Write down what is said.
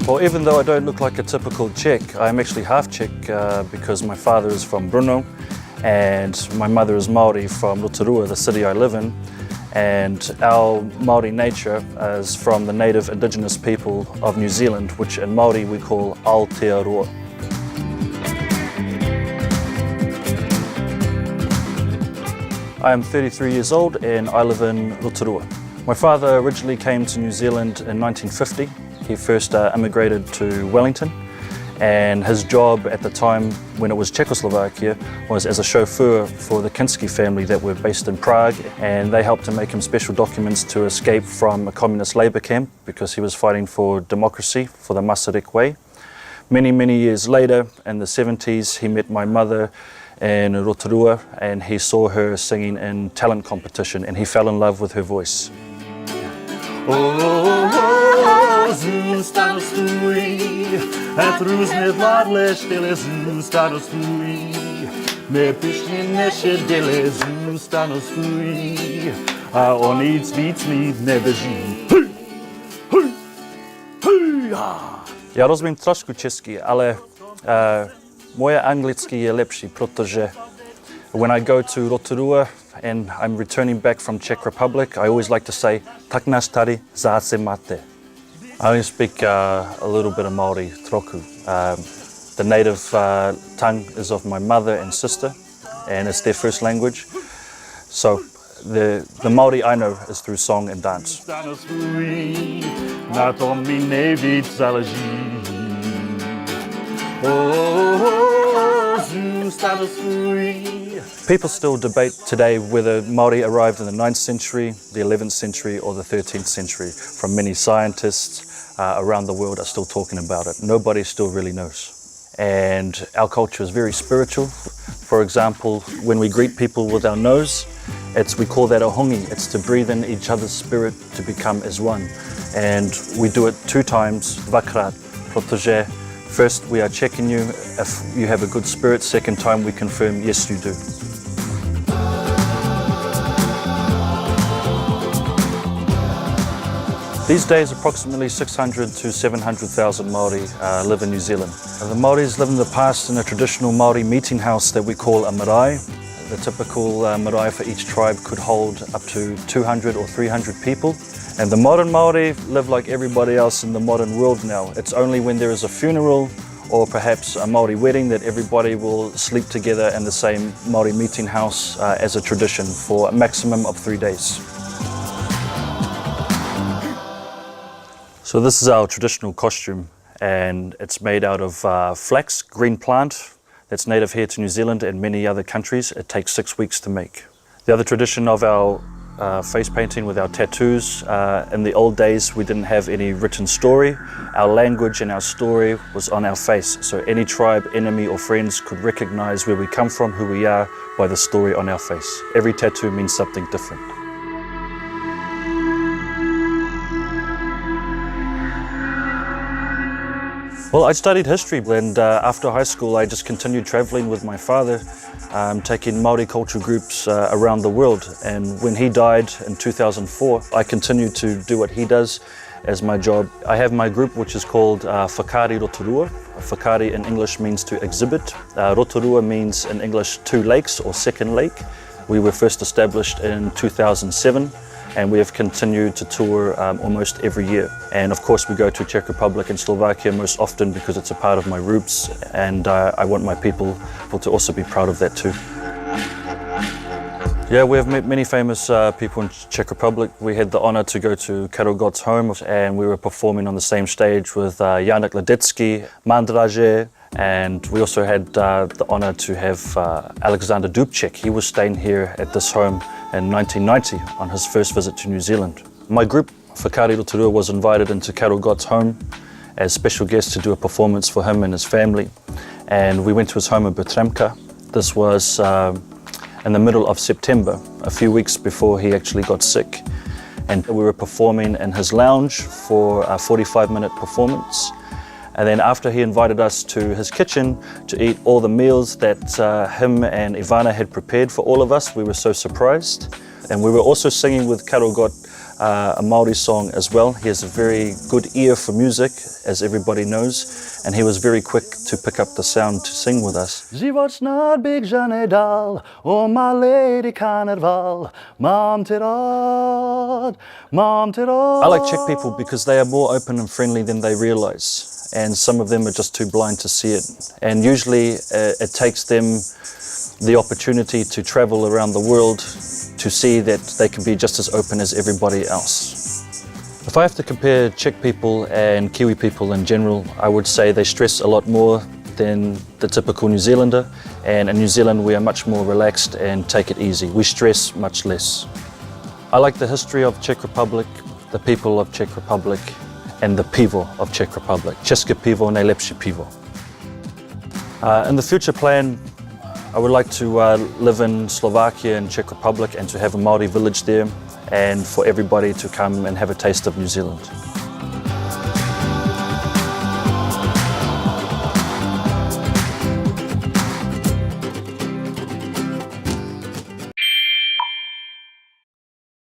Well, even though I don't look like a typical Czech, I'm actually half Czech because my father is from Brno and my mother is Māori from Rotorua, the city I live in. And our Māori nature is from the native indigenous people of New Zealand, which in Māori we call Aotearoa. I am 33 years old and I live in Rotorua. My father originally came to New Zealand in 1950. He first immigrated to Wellington, and his job at the time when it was Czechoslovakia was as a chauffeur for the Kinski family that were based in Prague, and they helped to make him special documents to escape from a communist labour camp because he was fighting for democracy, for the Masaryk way. Many years later, in the 70s, he met my mother in Rotorua and he saw her singing in talent competition and he fell in love with her voice. Ja rozumiem trošku česky, ale moje anglicky je lepší, protože when I go to Rotorua and I'm returning back from Czech Republic, I always like to say, tak nás tady zase máte. I only speak a little bit of Māori, troku. The native tongue is of my mother and sister, and it's their first language. So the Māori I know is through song and dance. People still debate today whether Māori arrived in the 9th century, the 11th century or the 13th century. From many scientists around the world are still talking about it. Nobody still really knows. And our culture is very spiritual. For example, when we greet people with our nose, we call that a hongi. It's to breathe in each other's spirit to become as one. And we do it 2 times, dvakrát, protože first we are checking you if you have a good spirit. Second time we confirm, yes you do. These days approximately 600 to 700,000 Māori live in New Zealand. The Māoris live in the past in a traditional Māori meeting house that we call a marae. The typical marae for each tribe could hold up to 200 or 300 people. And the modern Māori live like everybody else in the modern world now. It's only when there is a funeral or perhaps a Māori wedding that everybody will sleep together in the same Māori meeting house as a tradition for a maximum of 3 days. So this is our traditional costume, and it's made out of flax, green plant that's native here to New Zealand and many other countries. It takes 6 weeks to make. The other tradition of our face painting with our tattoos, in the old days we didn't have any written story. Our language and our story was on our face, so any tribe, enemy or friends could recognize where we come from, who we are, by the story on our face. Every tattoo means something different. Well, I studied history, and after high school I just continued travelling with my father, taking Māori culture groups around the world. And when he died in 2004, I continued to do what he does as my job. I have my group which is called Whakaari Rotorua. Whakaari in English means to exhibit. Rotorua means in English 2 lakes or second lake. We were first established in 2007. And we have continued to tour almost every year. And of course we go to Czech Republic and Slovakia most often because it's a part of my roots, and I want my people to also be proud of that too. Yeah, we have met many famous people in Czech Republic. We had the honour to go to Karel Gott's home and we were performing on the same stage with Janek Ledecky, Mandraže, and we also had the honour to have Alexander Dubček. He was staying here at this home in 1990 on his first visit to New Zealand. My group, Whakaari Rotorua, was invited into Karel Gott's home as special guests to do a performance for him and his family. And we went to his home in Bertramka. This was in the middle of September, a few weeks before he actually got sick. And we were performing in his lounge for a 45-minute performance. And then after he invited us to his kitchen to eat all the meals that him and Ivana had prepared for all of us, we were so surprised. And we were also singing with Karel Gott a Māori song as well. He has a very good ear for music, as everybody knows, and he was very quick to pick up the sound to sing with us. Big Janedal, oh my lady Carnival, Mam Tirad, Mam Tirad. I like Czech people because they are more open and friendly than they realize, and some of them are just too blind to see it. And usually it takes them the opportunity to travel around the world to see that they can be just as open as everybody else. If I have to compare Czech people and Kiwi people in general, I would say they stress a lot more than the typical New Zealander, and in New Zealand we are much more relaxed and take it easy. We stress much less. I like the history of Czech Republic, the people of Czech Republic, and the pivo of Czech Republic. České pivo, najlepší pivo. In the future plan, I would like to live in Slovakia and Czech Republic and to have a Māori village there, and for everybody to come and have a taste of New Zealand.